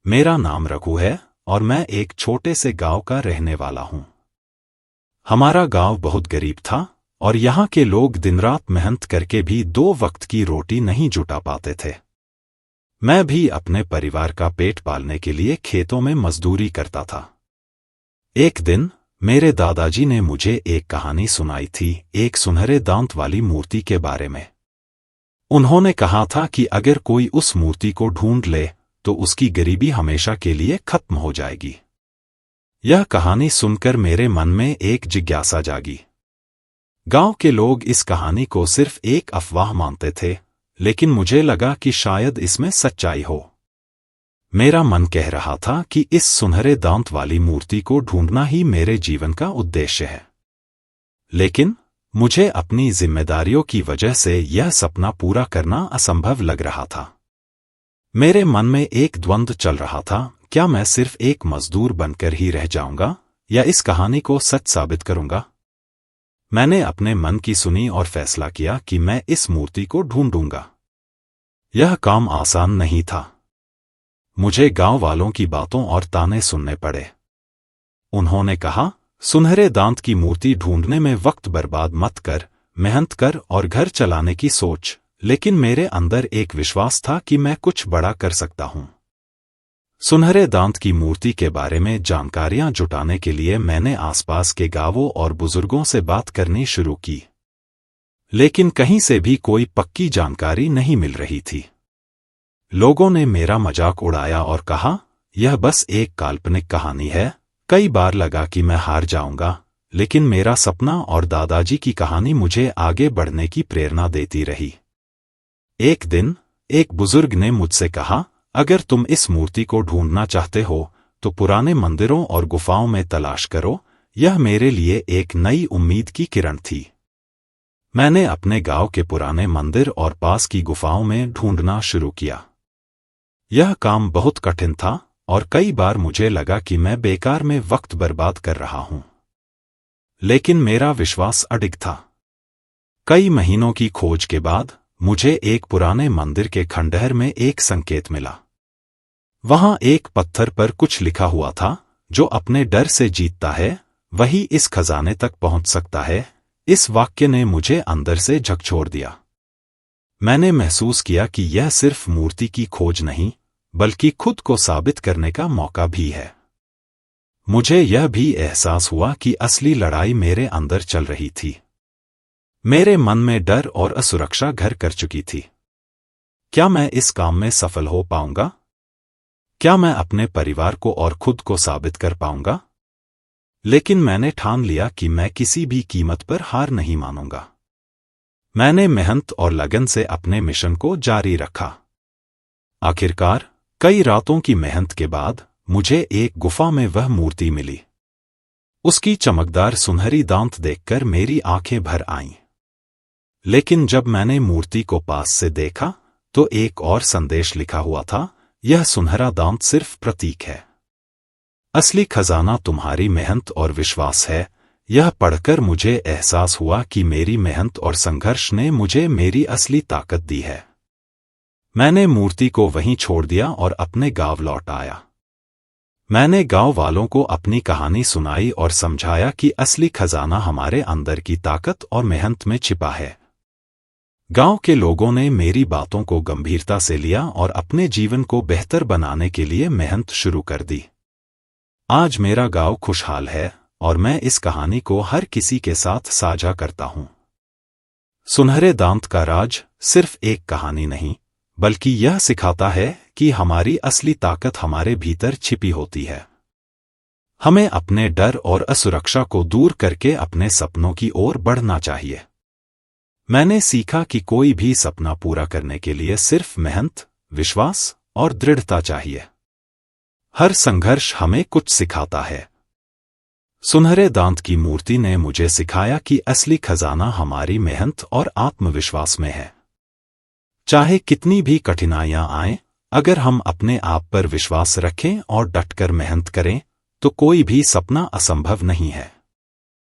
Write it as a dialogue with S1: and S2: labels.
S1: मेरा नाम रघु है और मैं एक छोटे से गांव का रहने वाला हूं। हमारा गांव बहुत गरीब था और यहाँ के लोग दिन रात मेहनत करके भी 2 वक्त की रोटी नहीं जुटा पाते थे। मैं भी अपने परिवार का पेट पालने के लिए खेतों में मजदूरी करता था। एक दिन मेरे दादाजी ने मुझे एक कहानी सुनाई थी, एक सुनहरे दांत वाली मूर्ति के बारे में। उन्होंने कहा था कि अगर कोई उस मूर्ति को ढूंढ ले तो उसकी गरीबी हमेशा के लिए खत्म हो जाएगी। यह कहानी सुनकर मेरे मन में एक जिज्ञासा जागी। गांव के लोग इस कहानी को सिर्फ एक अफवाह मानते थे, लेकिन मुझे लगा कि शायद इसमें सच्चाई हो। मेरा मन कह रहा था कि इस सुनहरे दांत वाली मूर्ति को ढूंढना ही मेरे जीवन का उद्देश्य है। लेकिन मुझे अपनी जिम्मेदारियों की वजह से यह सपना पूरा करना असंभव लग रहा था। मेरे मन में एक द्वंद्व चल रहा था, क्या मैं सिर्फ एक मजदूर बनकर ही रह जाऊंगा या इस कहानी को सच साबित करूंगा। मैंने अपने मन की सुनी और फैसला किया कि मैं इस मूर्ति को ढूंढूंगा। यह काम आसान नहीं था। मुझे गांव वालों की बातों और ताने सुनने पड़े। उन्होंने कहा, सुनहरे दांत की मूर्ति ढूंढने में वक्त बर्बाद मत कर, मेहनत कर और घर चलाने की सोच। लेकिन मेरे अंदर एक विश्वास था कि मैं कुछ बड़ा कर सकता हूं। सुनहरे दांत की मूर्ति के बारे में जानकारियां जुटाने के लिए मैंने आसपास के गांवों और बुजुर्गों से बात करनी शुरू की, लेकिन कहीं से भी कोई पक्की जानकारी नहीं मिल रही थी। लोगों ने मेरा मजाक उड़ाया और कहा, यह बस एक काल्पनिक कहानी है। कई बार लगा कि मैं हार जाऊंगा, लेकिन मेरा सपना और दादाजी की कहानी मुझे आगे बढ़ने की प्रेरणा देती रही। एक दिन एक बुजुर्ग ने मुझसे कहा, अगर तुम इस मूर्ति को ढूंढना चाहते हो तो पुराने मंदिरों और गुफाओं में तलाश करो। यह मेरे लिए एक नई उम्मीद की किरण थी। मैंने अपने गांव के पुराने मंदिर और पास की गुफाओं में ढूंढना शुरू किया। यह काम बहुत कठिन था और कई बार मुझे लगा कि मैं बेकार में वक्त बर्बाद कर रहा हूं, लेकिन मेरा विश्वास अडिग था। कई महीनों की खोज के बाद मुझे एक पुराने मंदिर के खंडहर में एक संकेत मिला। वहां एक पत्थर पर कुछ लिखा हुआ था, जो अपने डर से जीतता है वही इस खजाने तक पहुंच सकता है। इस वाक्य ने मुझे अंदर से झकझोर दिया। मैंने महसूस किया कि यह सिर्फ मूर्ति की खोज नहीं, बल्कि खुद को साबित करने का मौका भी है। मुझे यह भी एहसास हुआ कि असली लड़ाई मेरे अंदर चल रही थी। मेरे मन में डर और असुरक्षा घर कर चुकी थी। क्या मैं इस काम में सफल हो पाऊंगा? क्या मैं अपने परिवार को और खुद को साबित कर पाऊंगा? लेकिन मैंने ठान लिया कि मैं किसी भी कीमत पर हार नहीं मानूंगा। मैंने मेहनत और लगन से अपने मिशन को जारी रखा। आखिरकार कई रातों की मेहनत के बाद मुझे एक गुफा में वह मूर्ति मिली। उसकी चमकदार सुनहरी दांत देखकर मेरी आंखें भर आईं। लेकिन जब मैंने मूर्ति को पास से देखा तो एक और संदेश लिखा हुआ था, यह सुनहरा दांत सिर्फ प्रतीक है। असली खजाना तुम्हारी मेहनत और विश्वास है। यह पढ़कर मुझे एहसास हुआ कि मेरी मेहनत और संघर्ष ने मुझे मेरी असली ताकत दी है। मैंने मूर्ति को वहीं छोड़ दिया और अपने गांव लौट आया। मैंने गांव वालों को अपनी कहानी सुनाई और समझाया कि असली खजाना हमारे अंदर की ताकत और मेहनत में छिपा है। गांव के लोगों ने मेरी बातों को गंभीरता से लिया और अपने जीवन को बेहतर बनाने के लिए मेहनत शुरू कर दी। आज मेरा गांव खुशहाल है और मैं इस कहानी को हर किसी के साथ साझा करता हूं। सुनहरे दांत का राज सिर्फ एक कहानी नहीं, बल्कि यह सिखाता है कि हमारी असली ताकत हमारे भीतर छिपी होती है। हमें अपने डर और असुरक्षा को दूर करके अपने सपनों की ओर बढ़ना चाहिए। मैंने सीखा कि कोई भी सपना पूरा करने के लिए सिर्फ मेहनत, विश्वास और दृढ़ता चाहिए। हर संघर्ष हमें कुछ सिखाता है। सुनहरे दांत की मूर्ति ने मुझे सिखाया कि असली खजाना हमारी मेहनत और आत्मविश्वास में है। चाहे कितनी भी कठिनाइयां आएं, अगर हम अपने आप पर विश्वास रखें और डटकर मेहनत करें, तो कोई भी सपना असंभव नहीं है।